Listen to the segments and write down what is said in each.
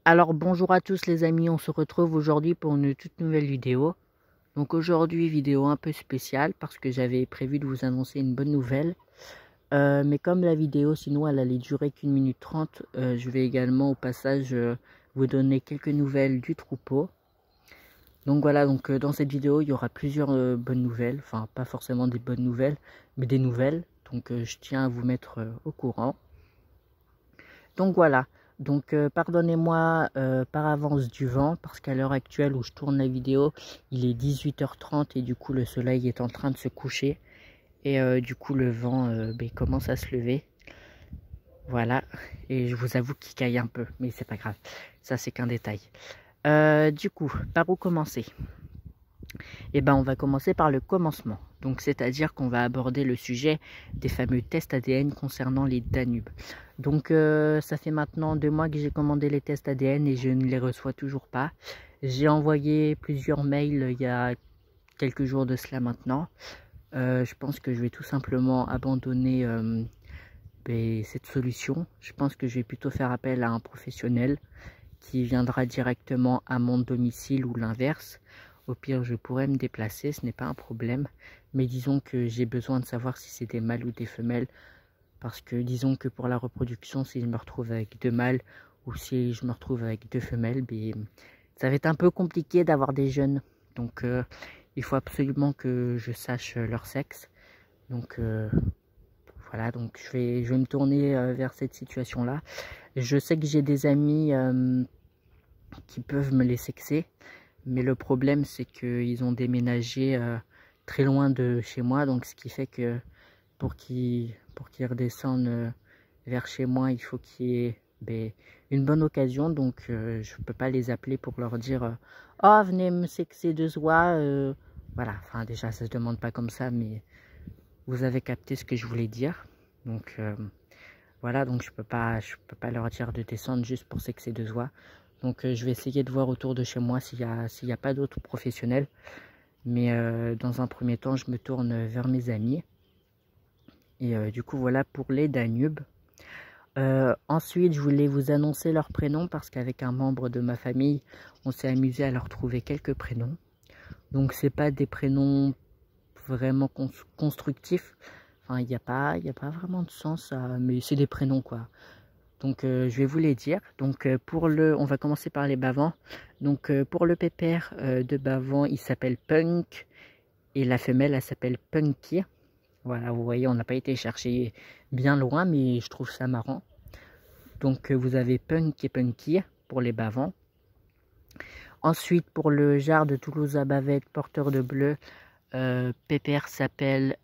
Alors bonjour à tous les amis, on se retrouve aujourd'hui pour une toute nouvelle vidéo. Donc aujourd'hui vidéo un peu spéciale parce que j'avais prévu de vous annoncer une bonne nouvelle. Mais comme la vidéo sinon elle allait durer qu'1 minute 30, je vais également au passage vous donner quelques nouvelles du troupeau. Donc voilà, donc dans cette vidéo il y aura plusieurs bonnes nouvelles, enfin pas forcément des bonnes nouvelles, mais des nouvelles. Donc je tiens à vous mettre au courant. Donc voilà, donc pardonnez-moi par avance du vent, parce qu'à l'heure actuelle où je tourne la vidéo, il est 18h30 et du coup le soleil est en train de se coucher. Et du coup le vent commence à se lever. Voilà, et je vous avoue qu'il caille un peu, mais c'est pas grave, ça c'est qu'un détail. Du coup, par où commencer? Eh ben, on va commencer par le commencement. Donc, c'est-à-dire qu'on va aborder le sujet des fameux tests ADN concernant les Danubes. Donc, ça fait maintenant 2 mois que j'ai commandé les tests ADN et je ne les reçois toujours pas. J'ai envoyé plusieurs mails il y a quelques jours de cela maintenant. Je pense que je vais tout simplement abandonner cette solution. Je pense que je vais plutôt faire appel à un professionnel qui viendra directement à mon domicile ou l'inverse. Au pire, je pourrais me déplacer, ce n'est pas un problème. Mais disons que j'ai besoin de savoir si c'est des mâles ou des femelles. Parce que disons que pour la reproduction, si je me retrouve avec 2 mâles ou si je me retrouve avec 2 femelles, ça va être un peu compliqué d'avoir des jeunes. Donc il faut absolument que je sache leur sexe. Donc voilà, donc je vais me tourner vers cette situation-là. Je sais que j'ai des amis qui peuvent me les sexer. Mais le problème, c'est qu'ils ont déménagé très loin de chez moi. Donc, ce qui fait que pour qu'ils redescendent vers chez moi, il faut qu'il y ait une bonne occasion. Donc, je ne peux pas les appeler pour leur dire oh, venez me sexer de joie. Voilà, enfin, déjà, ça ne se demande pas comme ça, mais vous avez capté ce que je voulais dire. Donc, voilà, donc je peux pas leur dire de descendre juste pour sexer de joie. Donc je vais essayer de voir autour de chez moi s'il y a pas d'autres professionnels. Mais dans un premier temps, je me tourne vers mes amis. Et du coup, voilà pour les Danubes. Ensuite, je voulais vous annoncer leurs prénoms parce qu'avec un membre de ma famille, on s'est amusé à leur trouver quelques prénoms. Donc c'est pas des prénoms vraiment constructifs. Enfin, il n'y a pas vraiment de sens, mais c'est des prénoms quoi. Donc je vais vous les dire. Donc on va commencer par les bavans. Donc pour le pépère de Bavant, il s'appelle Punk et la femelle elle s'appelle Punky. Voilà, vous voyez, on n'a pas été chercher bien loin, mais je trouve ça marrant. Donc vous avez Punk et Punky pour les bavans. Ensuite pour le jar de Toulouse à bavette porteur de bleu, pépère s'appelle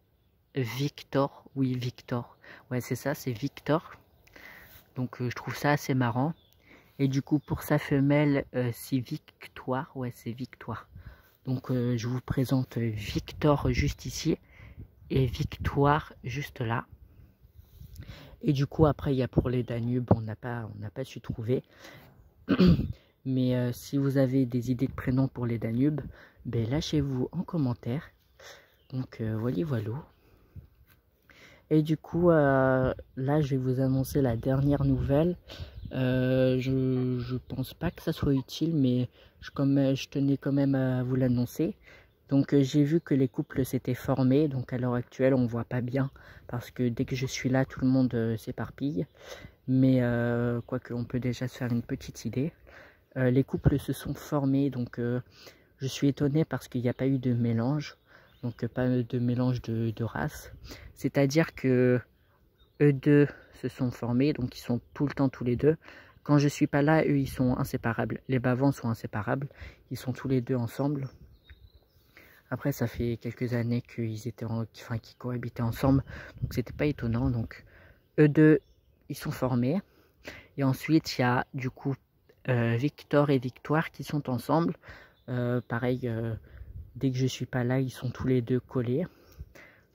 Victor. Oui, Victor. Ouais, c'est ça, c'est Victor. Donc je trouve ça assez marrant. Et du coup pour sa femelle c'est Victoire. Ouais, c'est Victoire. Donc je vous présente Victor juste ici et Victoire juste là. Et du coup après il y a pour les Danubes, on n'a pas su trouver. Mais si vous avez des idées de prénoms pour les Danubes, lâchez-vous en commentaire. Donc voilà. Et du coup, là, je vais vous annoncer la dernière nouvelle. Je pense pas que ça soit utile, mais je tenais quand même à vous l'annoncer. Donc, j'ai vu que les couples s'étaient formés. Donc, à l'heure actuelle, on voit pas bien. Parce que dès que je suis là, tout le monde s'éparpille. Mais quoique, on peut déjà se faire une petite idée. Les couples se sont formés. Donc, je suis étonné parce qu'il n'y a pas eu de mélange. Donc pas de mélange de races. C'est-à-dire que eux deux se sont formés, donc ils sont tout le temps tous les deux. Quand je suis pas là, eux ils sont inséparables. Les bavans sont inséparables, ils sont tous les deux ensemble. Après ça fait quelques années qu'ils qu'ils cohabitaient ensemble, donc c'était pas étonnant. Donc eux deux ils sont formés. Et ensuite il y a du coup Victor et Victoire qui sont ensemble. Pareil. Dès que je suis pas là, ils sont tous les deux collés.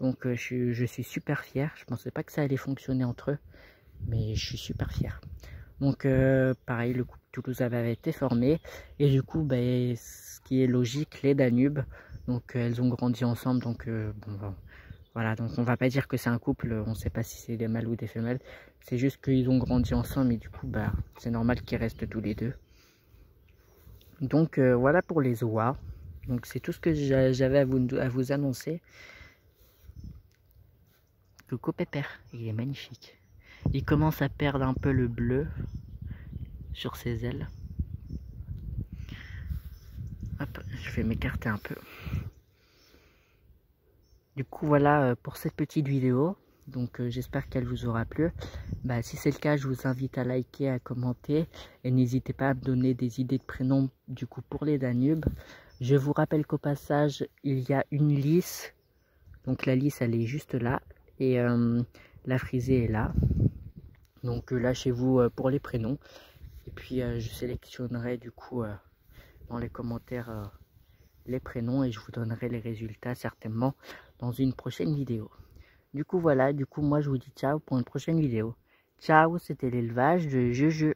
Donc je suis super fier. Je pensais pas que ça allait fonctionner entre eux, mais je suis super fier. Donc pareil, le couple Toulouse avait été formé. Et du coup, ce qui est logique, les Danubes. Donc elles ont grandi ensemble. Donc voilà, donc on va pas dire que c'est un couple. On sait pas si c'est des mâles ou des femelles. C'est juste qu'ils ont grandi ensemble et du coup, c'est normal qu'ils restent tous les deux. Donc voilà pour les oies. Donc c'est tout ce que j'avais à vous annoncer. Coucou Pépère, il est magnifique. Il commence à perdre un peu le bleu sur ses ailes. Hop, je vais m'écarter un peu. Du coup voilà pour cette petite vidéo. Donc j'espère qu'elle vous aura plu. Bah, si c'est le cas, je vous invite à liker, à commenter. Et n'hésitez pas à me donner des idées de prénoms du coup pour les Danubes. Je vous rappelle qu'au passage, il y a une lisse. Donc la lisse, elle est juste là. Et la frisée est là. Donc lâchez-vous pour les prénoms. Et puis je sélectionnerai du coup dans les commentaires les prénoms. Et je vous donnerai les résultats certainement dans une prochaine vidéo. Du coup voilà, moi je vous dis ciao pour une prochaine vidéo. Ciao, c'était l'élevage de Juju.